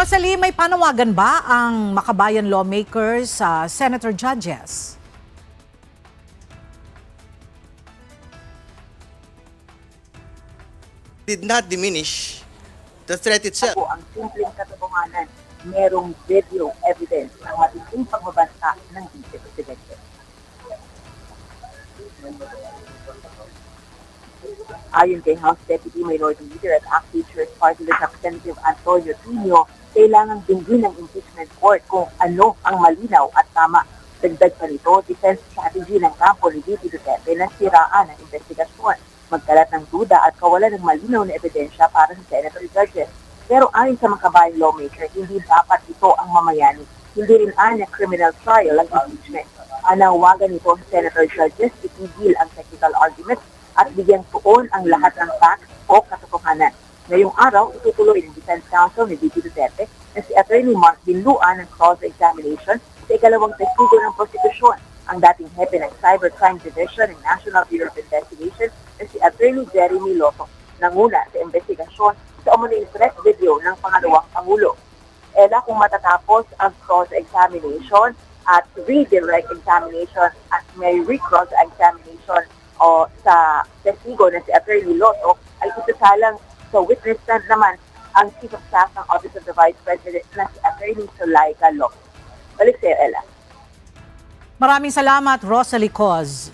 Rosalie, may panawagan ba ang Makabayan lawmakers sa senator judges? Did not diminish the threat itself. Ako ang simpleng katotohanan, merong video evidence ng matinding pagbabanta ng Vice Presidente. Ayon kay House Deputy Minority Leader at ACT Teachers Party List Representative Antonio Trino, kailangang dinggin ng impeachment court kung ano ang malinaw at tama. Dagdag pa nito, defense strategy ng kampo ni VP Duterte na siraan ang investigasyon, magkalat ng duda at kawalan ng malinaw na ebidensya para sa senator judges. Pero ayon sa Makabayan lawmaker, hindi dapat ito ang mamayani. Hindi rin na criminal trial ang impeachment. Anawagan nito sa senator judges itigil ang technical arguments at bigyang tuon ang lahat ng facts o katotohanan. Ngayong araw, itutuloy ng Defense Counsel ni VP Duterte na si Attorney Mark Binluan ng cross-examination sa ikalawang testigo ng prosekusyon, ang dating hepe ng Cybercrime Division ng National Bureau of Investigation na si Attorney Jeremy Lotto, nanguna sa investigasyon sa umuling threat video ng pangalawang Pangulo. Ela kung matatapos ang cross-examination at redirect examination at may re-cross-examination o sa testigo na si Attorney Lotto ay isasalang sa witness stand naman ang Chief of Staff ng Office of the Vice President na si Attorney Zulaika Lopez. Balik sa'yo, Ella. Maraming salamat, Rosalie Coz.